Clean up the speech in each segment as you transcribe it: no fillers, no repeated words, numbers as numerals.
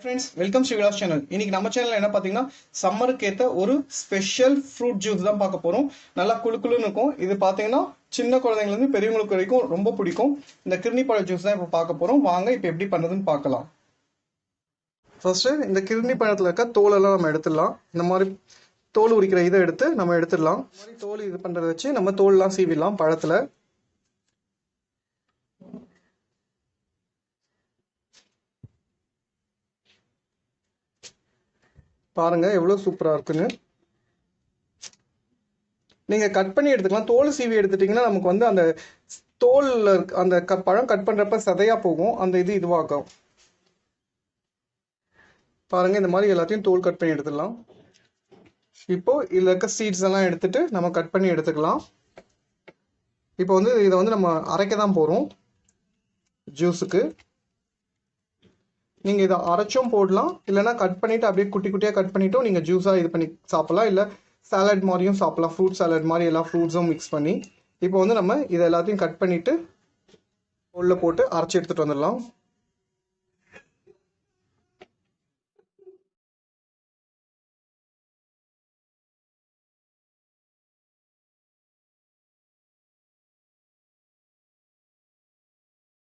Friends, welcome Sri Vilas channel. இன்னைக்கு நம்ம சேனல்ல என்ன பார்த்தீங்கன்னா சம்மருக்கு ஏற்ற ஒரு ஸ்பெஷல் ஃப்ரூட் ஜூஸ் தான் பார்க்க போறோம். நல்லா குளுக்குளுன்னு இருக்கும். இது பார்த்தீங்கன்னா சின்ன குழந்தைங்கலேருந்து பெரியவங்களுக்கு வரைக்கும் ரொம்ப பிடிக்கும். இந்த கிர்னி பழ ஜூஸ் தான் இப்போ பார்க்க போறோம். வாங்க இப்போ எப்படி பண்ணுறதுன்னு பார்க்கலாம். ஃபர்ஸ்ட் இந்த கிர்னி பழத்தில் இருக்க தோலெல்லாம் நம்ம எடுத்துடலாம். இந்த மாதிரி தோல் உரிக்கிற இதை எடுத்து நம்ம எடுத்துடலாம். இந்த மாதிரி தோல் இது பண்ணுறதை வச்சு நம்ம தோல்லாம் சீவிடலாம் பழத்தில். பாருங்க எவ்வளோ சூப்பராக இருக்குன்னு. நீங்க கட் பண்ணி எடுத்துக்கலாம். தோல் சீவி எடுத்துட்டீங்கன்னா நமக்கு வந்து அந்த தோல்ல அந்த பழம் கட் பண்றப்ப சதையா போகும். அந்த இது இதுவாகும். பாருங்க இந்த மாதிரி எல்லாத்தையும் தோல் கட் பண்ணி எடுத்துடலாம். இப்போ இதுல இருக்க சீட்ஸ் எல்லாம் எடுத்துட்டு நம்ம கட் பண்ணி எடுத்துக்கலாம். இப்போ வந்து இதை வந்து நம்ம அரைக்க தான் போறோம் ஜூஸுக்கு. நீங்க இதை அரைச்சும் போடலாம், இல்லைன்னா கட் பண்ணிட்டு அப்படியே குட்டி குட்டியா கட் பண்ணிட்டும் நீங்க ஜூஸா இது பண்ணி சாப்பிடலாம். இல்லை சாலட் மாதிரியும் சாப்பிடலாம். ஃப்ரூட் சாலட் மாதிரி எல்லா ஃப்ரூட்ஸும் மிக்ஸ் பண்ணி. இப்போ வந்து நம்ம இதை எல்லாத்தையும் கட் பண்ணிட்டு உள்ள போட்டு அரைச்சி எடுத்துட்டு வந்துடலாம்.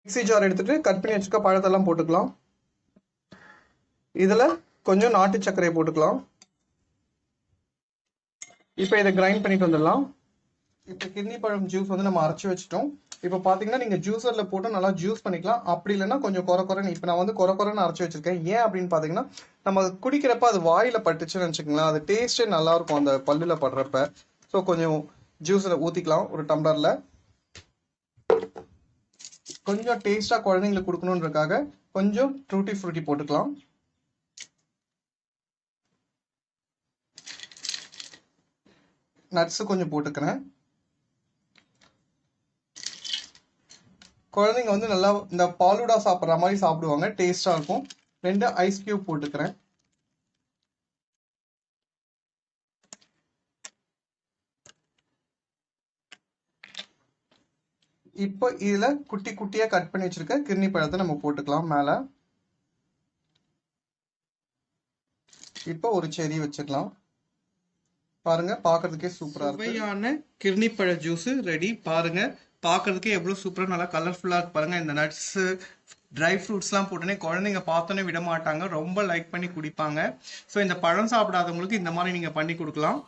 மிக்ஸி ஜார் எடுத்துட்டு கட் பண்ணி வச்சுக்க பழத்தெல்லாம் போட்டுக்கலாம். இதுல கொஞ்சம் நாட்டு சர்க்கரையை போட்டுக்கலாம். இப்போ இதை கிரைண்ட் பண்ணிட்டு வந்துடலாம். இப்போ கிர்னி பழம் ஜூஸ் வந்து நம்ம அரைச்சி வச்சுட்டோம். இப்போ பார்த்தீங்கன்னா நீங்கள் ஜூஸரில் போட்டு நல்லா ஜூஸ் பண்ணிக்கலாம். அப்படி இல்லைன்னா கொஞ்சம் குறைன்னு இப்போ நான் வந்து குறைன்னு அரைச்சி வச்சிருக்கேன். ஏன் அப்படின்னு பார்த்தீங்கன்னா நம்ம குடிக்கிறப்ப அது வாயில் பட்டுச்சுன்னு வச்சுக்கலாம், அது டேஸ்ட்டே நல்லா இருக்கும் அந்த பல்லில் படுறப்ப. ஸோ கொஞ்சம் ஜூஸில் ஊற்றிக்கலாம் ஒரு டம்ளரில். கொஞ்சம் டேஸ்ட்டாக குழந்தைங்களுக்கு கொடுக்கணுன்றதுக்காக கொஞ்சம் டூட்டி ஃப்ரூட்டி போட்டுக்கலாம். நட்ஸு கொஞ்சம் போட்டுக்கிறேன். குழந்தைங்க வந்து நல்லா இந்த பாலுடா சாப்பிட்ற மாதிரி சாப்பிடுவாங்க, டேஸ்டா இருக்கும். 2 ஐஸ் கியூப் போட்டுக்கிறேன். இப்போ இதுல குட்டி குட்டியா கட் பண்ணி வச்சிருக்க கிர்னி பழத்தை நம்ம போட்டுக்கலாம் மேல. இப்போ ஒரு செரி வச்சுக்கலாம். பாருங்க பார்க்கறதுக்கே சூப்பரா இருக்கு. சுவையான கிர்னி பழ ஜூஸ் ரெடி. பாருங்க பார்க்கறதுக்கே எவ்வளவு சூப்பரா நல்லா கலர்ஃபுல்லா இருக்கு. பாருங்க இந்த நட்ஸ் ட்ரை ஃப்ரூட்ஸ்லாம் போட்டோன்னே குழந்தைங்க பார்த்தோன்னே விட மாட்டாங்க, ரொம்ப லைக் பண்ணி குடிப்பாங்க. ஸோ இந்த பழம் சாப்பிடாதவங்களுக்கு இந்த மாதிரி நீங்க பண்ணி கொடுக்கலாம்.